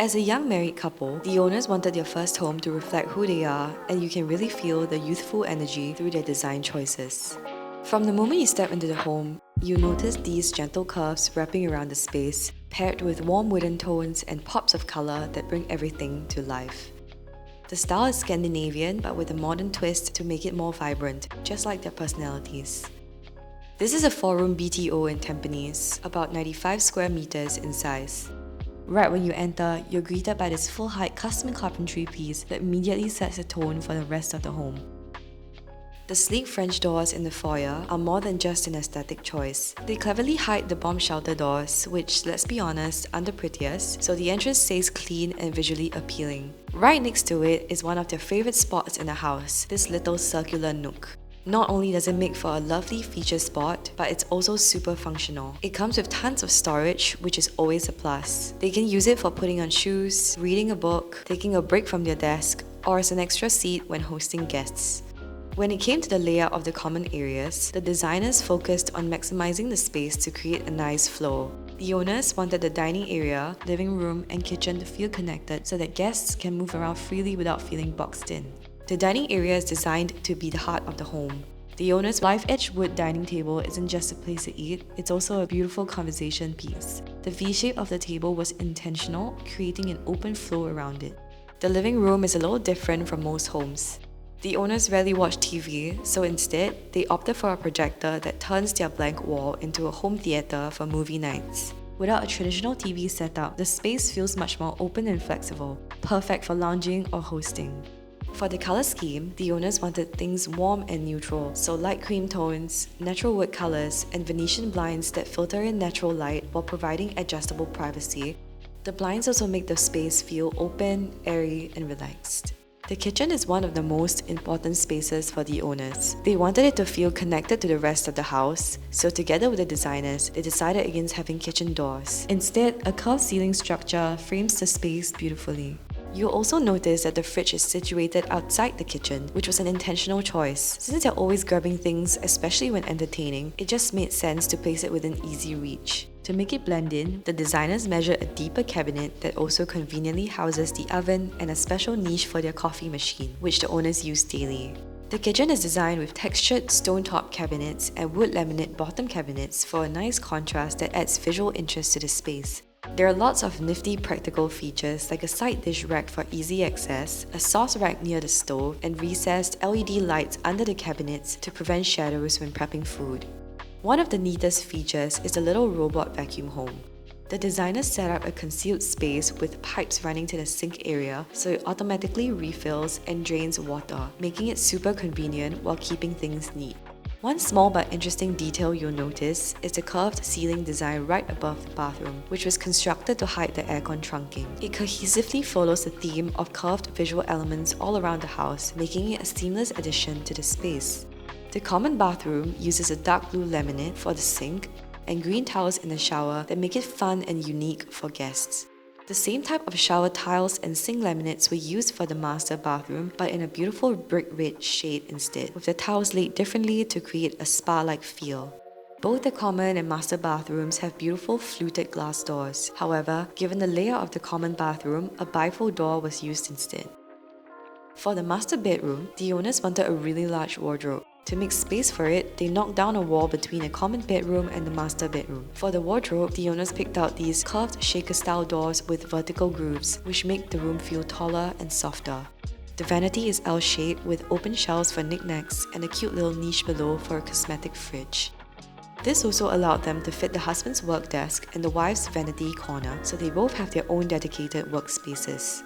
As a young married couple, the owners wanted their first home to reflect who they are, and you can really feel the youthful energy through their design choices. From the moment you step into the home, you notice these gentle curves wrapping around the space, paired with warm wooden tones and pops of color that bring everything to life. The style is Scandinavian, but with a modern twist to make it more vibrant, just like their personalities. This is a 4-room BTO in Tampines, about 95 square meters in size. Right when you enter, you're greeted by this full-height custom carpentry piece that immediately sets the tone for the rest of the home. The sleek French doors in the foyer are more than just an aesthetic choice. They cleverly hide the bomb shelter doors, which, let's be honest, aren't the prettiest, so the entrance stays clean and visually appealing. Right next to it is one of their favorite spots in the house, this little circular nook. Not only does it make for a lovely feature spot, but it's also super functional. It comes with tons of storage, which is always a plus. They can use it for putting on shoes, reading a book, taking a break from their desk, or as an extra seat when hosting guests. When it came to the layout of the common areas, the designers focused on maximizing the space to create a nice flow. The owners wanted the dining area, living room, and kitchen to feel connected so that guests can move around freely without feeling boxed in. The dining area is designed to be the heart of the home. The owner's live-edged wood dining table isn't just a place to eat, it's also a beautiful conversation piece. The V-shape of the table was intentional, creating an open flow around it. The living room is a little different from most homes. The owners rarely watch TV, so instead, they opted for a projector that turns their blank wall into a home theater for movie nights. Without a traditional TV setup, the space feels much more open and flexible, perfect for lounging or hosting. For the color scheme, the owners wanted things warm and neutral, so light cream tones, natural wood colors, and Venetian blinds that filter in natural light while providing adjustable privacy. The blinds also make the space feel open, airy, and relaxed. The kitchen is one of the most important spaces for the owners. They wanted it to feel connected to the rest of the house, so together with the designers, they decided against having kitchen doors. Instead, a curved ceiling structure frames the space beautifully. You'll also notice that the fridge is situated outside the kitchen, which was an intentional choice. Since they're always grabbing things, especially when entertaining, it just made sense to place it within easy reach. To make it blend in, the designers measured a deeper cabinet that also conveniently houses the oven and a special niche for their coffee machine, which the owners use daily. The kitchen is designed with textured stone-top cabinets and wood laminate bottom cabinets for a nice contrast that adds visual interest to the space. There are lots of nifty practical features like a side dish rack for easy access, a sauce rack near the stove, and recessed LED lights under the cabinets to prevent shadows when prepping food. One of the neatest features is the little robot vacuum home. The designers set up a concealed space with pipes running to the sink area so it automatically refills and drains water, making it super convenient while keeping things neat. One small but interesting detail you'll notice is the curved ceiling design right above the bathroom, which was constructed to hide the aircon trunking. It cohesively follows the theme of curved visual elements all around the house, making it a seamless addition to the space. The common bathroom uses a dark blue laminate for the sink and green tiles in the shower that make it fun and unique for guests. The same type of shower tiles and sink laminates were used for the master bathroom, but in a beautiful brick red shade instead, with the tiles laid differently to create a spa-like feel. Both the common and master bathrooms have beautiful fluted glass doors. However, given the layout of the common bathroom, a bifold door was used instead. For the master bedroom, the owners wanted a really large wardrobe. To make space for it, they knocked down a wall between a common bedroom and the master bedroom. For the wardrobe, the owners picked out these curved shaker-style doors with vertical grooves, which make the room feel taller and softer. The vanity is L-shaped with open shelves for knickknacks and a cute little niche below for a cosmetic fridge. This also allowed them to fit the husband's work desk and the wife's vanity corner, so they both have their own dedicated workspaces.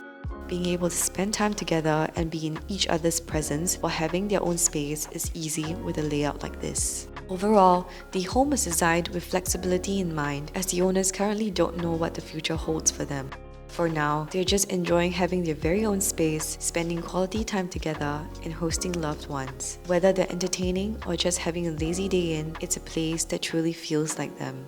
Being able to spend time together and be in each other's presence while having their own space is easy with a layout like this. Overall, the home was designed with flexibility in mind, as the owners currently don't know what the future holds for them. For now, they're just enjoying having their very own space, spending quality time together, and hosting loved ones. Whether they're entertaining or just having a lazy day in, it's a place that truly feels like them.